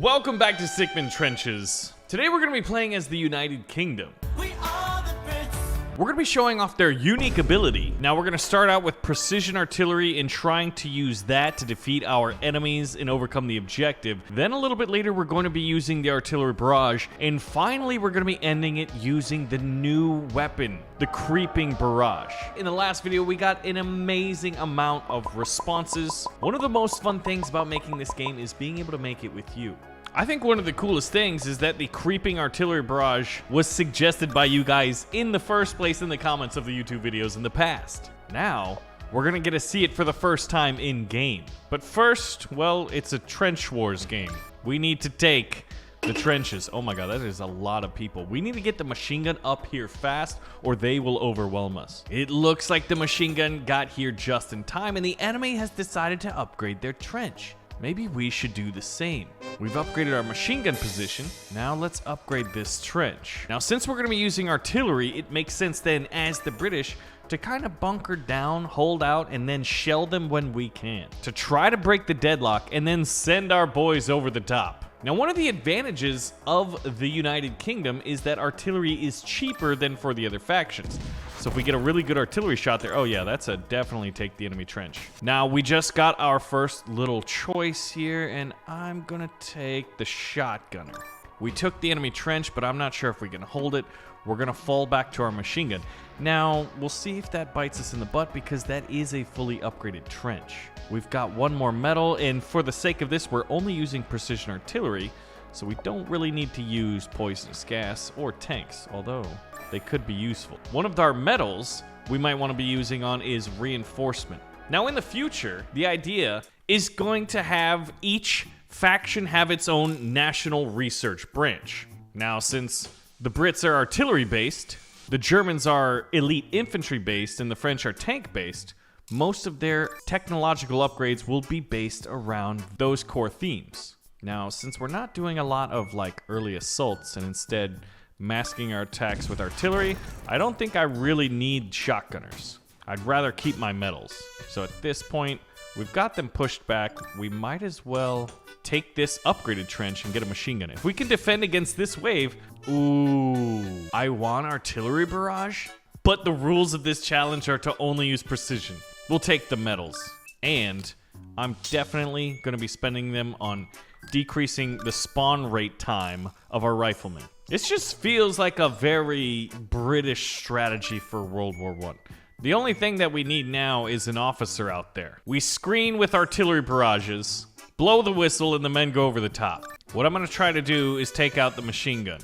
Welcome back to Stickman Trenches. Today we're going to be playing as the United Kingdom. We're going to be showing off their unique ability. Now we're going to start out with precision artillery and trying to use that to defeat our enemies and overcome the objective. Then a little bit later we're going to be using the artillery barrage. And finally we're going to be ending it using the new weapon, the creeping barrage. In the last video we got an amazing amount of responses. One of the most fun things about making this game is being able to make it with you. I think one of the coolest things is that the creeping artillery barrage was suggested by you guys in the first place in the comments of the YouTube videos in the past. Now, we're gonna get to see it for the first time in game. But first, well, it's a trench wars game. We need to take the trenches. Oh my god, that is a lot of people. We need to get the machine gun up here fast or they will overwhelm us. It looks like the machine gun got here just in time and the enemy has decided to upgrade their trench. Maybe we should do the same. We've upgraded our machine gun position. Now let's upgrade this trench. Now since we're going to be using artillery, it makes sense then as the British to kind of bunker down, hold out, and then shell them when we can. To try to break the deadlock and then send our boys over the top. Now, one of the advantages of the United Kingdom is that artillery is cheaper than for the other factions. So if we get a really good artillery shot there, oh yeah, that's a definitely take the enemy trench. Now, we just got our first little choice here, and I'm gonna take the shotgunner. We took the enemy trench, but I'm not sure if we can hold it. We're gonna fall back to our machine gun. Now, we'll see if that bites us in the butt because that is a fully upgraded trench. We've got one more medal, and for the sake of this, we're only using precision artillery, so we don't really need to use poisonous gas or tanks, although they could be useful. One of our medals we might want to be using on is reinforcement. Now, in the future, the idea is going to have each faction have its own national research branch. Now, since the Brits are artillery-based, the Germans are elite infantry-based, and the French are tank-based, most of their technological upgrades will be based around those core themes. Now, since we're not doing a lot of like early assaults and instead masking our attacks with artillery, I don't think I really need shotgunners. I'd rather keep my medals. So at this point, we've got them pushed back. We might as well take this upgraded trench and get a machine gun. If we can defend against this wave, ooh, I want artillery barrage, but the rules of this challenge are to only use precision. We'll take the medals, and I'm definitely going to be spending them on decreasing the spawn rate time of our riflemen. This just feels like a very British strategy for World War I. The only thing that we need now is an officer out there. We screen with artillery barrages, blow the whistle, and the men go over the top. What I'm going to try to do is take out the machine gun.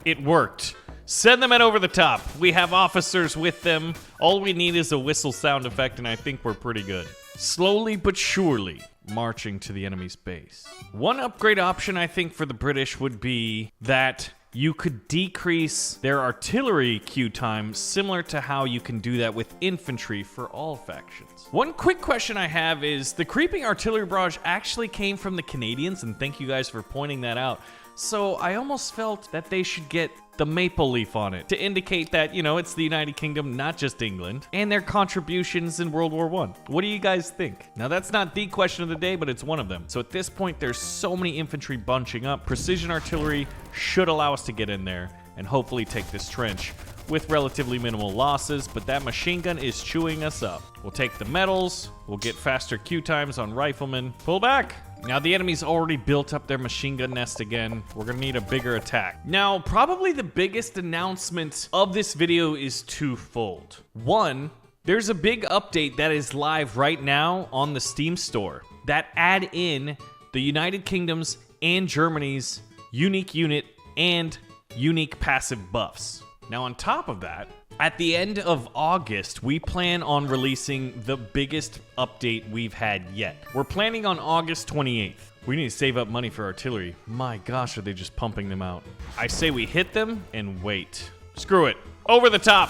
It worked. Send the men over the top. We have officers with them. All we need is a whistle sound effect, and I think we're pretty good. Slowly but surely, marching to the enemy's base. One upgrade option, I think, for the British would be that you could decrease their artillery queue time similar to how you can do that with infantry for all factions. One quick question I have is, the creeping artillery barrage actually came from the Canadians, and thank you guys for pointing that out. So I almost felt that they should get the maple leaf on it to indicate that, you know, it's the United Kingdom, not just England, and their contributions in World War I. What do you guys think? Now, that's not the question of the day, but it's one of them. So at this point, there's so many infantry bunching up. Precision artillery should allow us to get in there and hopefully take this trench with relatively minimal losses, but that machine gun is chewing us up. We'll take the medals, we'll get faster queue times on riflemen. Pull back! Now the enemy's already built up their machine gun nest again. We're gonna need a bigger attack. Now, probably the biggest announcement of this video is twofold. One, there's a big update that is live right now on the Steam store that add in the United Kingdom's and Germany's unique unit and unique passive buffs. Now on top of that, at the end of August, we plan on releasing the biggest update we've had yet. We're planning on August 28th. We need to save up money for artillery. My gosh, are they just pumping them out. I say we hit them and wait. Screw it. Over the top.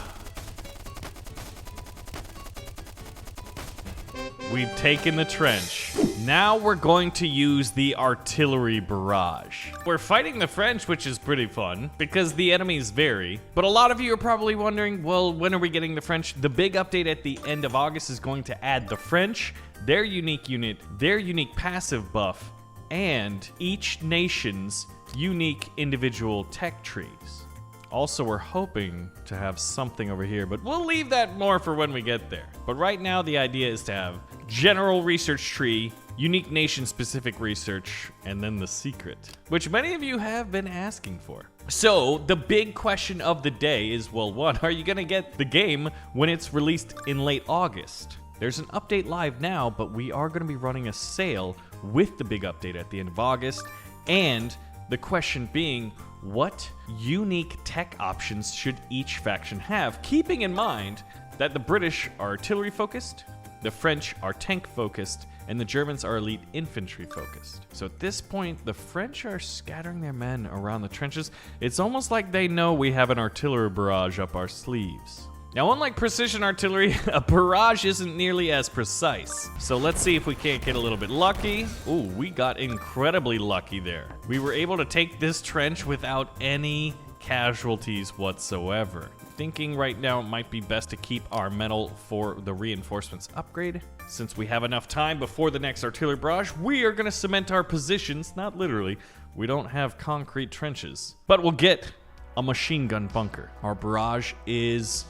We've taken the trench. Now we're going to use the artillery barrage. We're fighting the French, which is pretty fun because the enemies vary. But a lot of you are probably wondering, well, when are we getting the French? The big update at the end of August is going to add the French, their unique unit, their unique passive buff, and each nation's unique individual tech trees. Also, we're hoping to have something over here, but we'll leave that more for when we get there. But right now, the idea is to have general research tree, unique nation-specific research, and then the secret, which many of you have been asking for. So, the big question of the day is, well, one, are you gonna get the game when it's released in late August? There's an update live now, but we are gonna be running a sale with the big update at the end of August, and the question being, what unique tech options should each faction have, keeping in mind that the British are artillery focused, the French are tank focused, and the Germans are elite infantry focused. So at this point, the French are scattering their men around the trenches. It's almost like they know we have an artillery barrage up our sleeves. Now, unlike precision artillery, a barrage isn't nearly as precise. So let's see if we can't get a little bit lucky. Ooh, we got incredibly lucky there. We were able to take this trench without any casualties whatsoever. Thinking right now it might be best to keep our metal for the reinforcements upgrade. Since we have enough time before the next artillery barrage, we are gonna cement our positions, not literally. We don't have concrete trenches, but we'll get a machine gun bunker. Our barrage is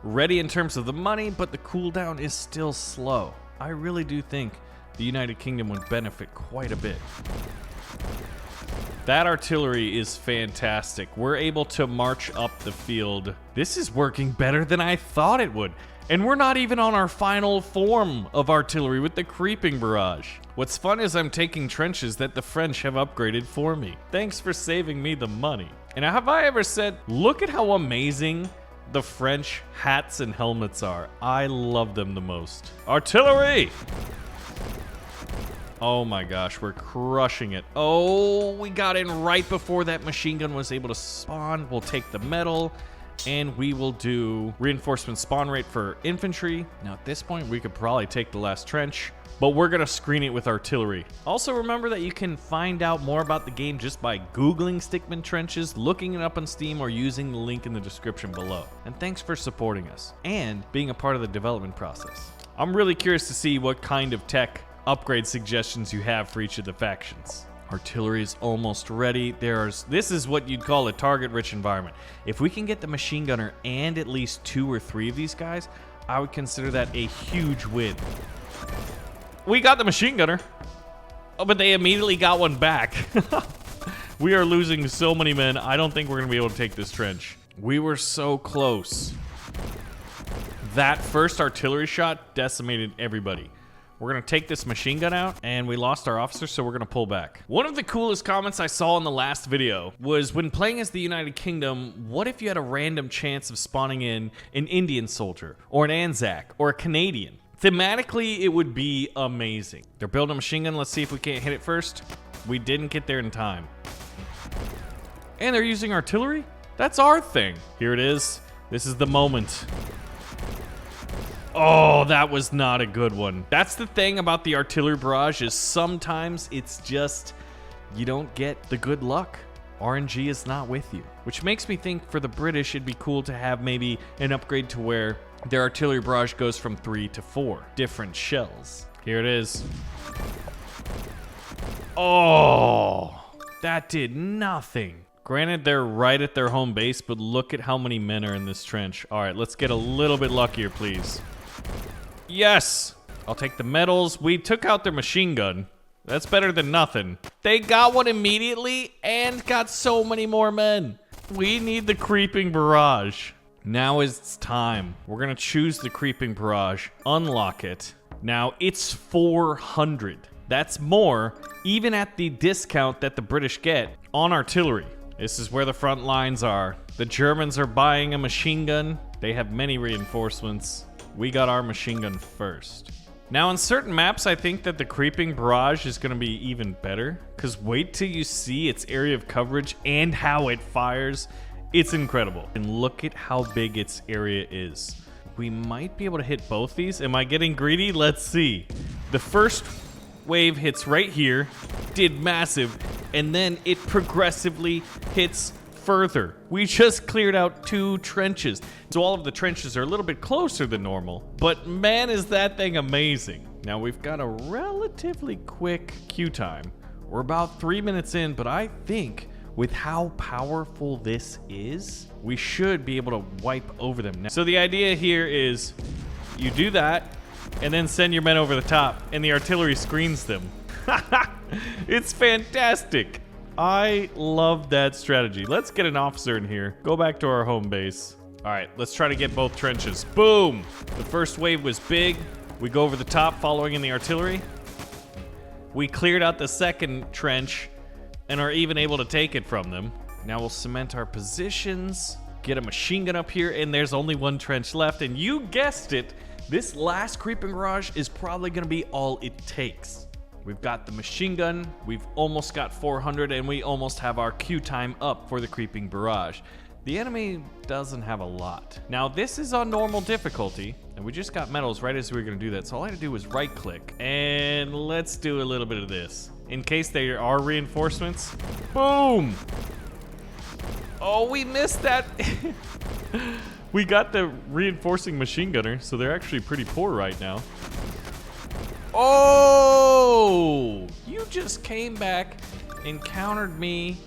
ready in terms of the money, but the cooldown is still slow. I really do think the United Kingdom would benefit quite a bit. That artillery is fantastic. We're able to march up the field. This is working better than I thought it would. And we're not even on our final form of artillery with the creeping barrage. What's fun is I'm taking trenches that the French have upgraded for me. Thanks for saving me the money. And have I ever said, look at how amazing the French hats and helmets are. I love them the most. Artillery! Oh my gosh, we're crushing it. Oh, we got in right before that machine gun was able to spawn. We'll take the metal, and we will do reinforcement spawn rate for infantry. Now at this point, we could probably take the last trench, but we're gonna screen it with artillery. Also remember that you can find out more about the game just by Googling Stickman Trenches, looking it up on Steam, or using the link in the description below. And thanks for supporting us and being a part of the development process. I'm really curious to see what kind of tech upgrade suggestions you have for each of the factions. Artillery is almost ready. This is what you'd call a target-rich environment. If we can get the machine gunner and at least 2 or 3 of these guys, I would consider that a huge win. We got the machine gunner. Oh, but they immediately got one back. We are losing so many men. I don't think we're going to be able to take this trench. We were so close. That first artillery shot decimated everybody. We're going to take this machine gun out, and we lost our officer, so we're going to pull back. One of the coolest comments I saw in the last video was, when playing as the United Kingdom, what if you had a random chance of spawning in an Indian soldier, or an Anzac, or a Canadian? Thematically, it would be amazing. They're building a machine gun. Let's see if we can't hit it first. We didn't get there in time. And they're using artillery? That's our thing. Here it is. This is the moment. Oh, that was not a good one. That's the thing about the artillery barrage, is sometimes it's just, you don't get the good luck. RNG is not with you. Which makes me think for the British, it'd be cool to have maybe an upgrade to where their artillery barrage goes from 3 to 4 different shells. Here it is. Oh, that did nothing. Granted, they're right at their home base, but look at how many men are in this trench. All right, let's get a little bit luckier, please. Yes! I'll take the medals. We took out their machine gun. That's better than nothing. They got one immediately and got so many more men. We need the creeping barrage. Now is time. We're gonna choose the creeping barrage, unlock it. Now it's 400. That's more, even at the discount that the British get on artillery. This is where the front lines are. The Germans are buying a machine gun. They have many reinforcements. We got our machine gun first. Now on certain maps, I think that the creeping barrage is gonna be even better, because wait till you see its area of coverage and how it fires. It's incredible. And look at how big its area is. We might be able to hit both these. Am I getting greedy? Let's see. The first wave hits right here, did massive, and then it progressively hits further. We just cleared out 2 trenches. So all of the trenches are a little bit closer than normal, but man, is that thing amazing. Now we've got a relatively quick queue time. We're about 3 minutes in, but I think with how powerful this is, we should be able to wipe over them now. So the idea here is you do that and then send your men over the top and the artillery screens them. It's fantastic. I love that strategy. Let's get an officer in here. Go back to our home base. All right, let's try to get both trenches. Boom! The first wave was big. We go over the top following in the artillery. We cleared out the second trench and are even able to take it from them. Now we'll cement our positions, get a machine gun up here, and there's only one trench left. And you guessed it, this last creeping barrage is probably gonna be all it takes. We've got the machine gun, we've almost got 400, and we almost have our queue time up for the creeping barrage. The enemy doesn't have a lot. Now this is on normal difficulty, and we just got medals right as we were gonna do that. So all I had to do was right click, and let's do a little bit of this. In case there are reinforcements, boom! Oh, we missed that. We got the reinforcing machine gunner, so they're actually pretty poor right now. Oh! You just came back and countered me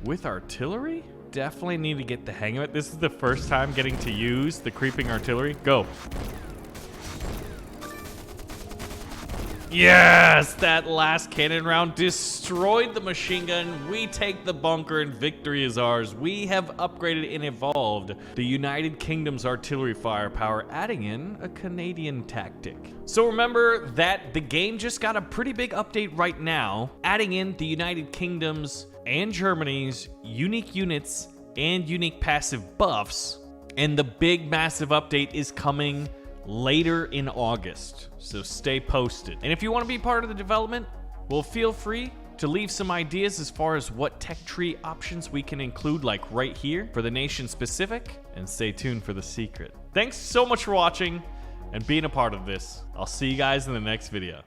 with artillery? Definitely need to get the hang of it. This is the first time getting to use the creeping artillery. Go. Yes! That last cannon round destroyed the machine gun. We take the bunker and victory is ours. We have upgraded and evolved the United Kingdom's artillery firepower, adding in a Canadian tactic. So remember that the game just got a pretty big update right now, adding in the United Kingdom's and Germany's unique units and unique passive buffs. And the big massive update is coming later in August, so stay posted. And if you want to be part of the development, well, feel free to leave some ideas as far as what tech tree options we can include, like right here for the nation specific, and stay tuned for the secret. Thanks so much for watching and being a part of this. I'll see you guys in the next video.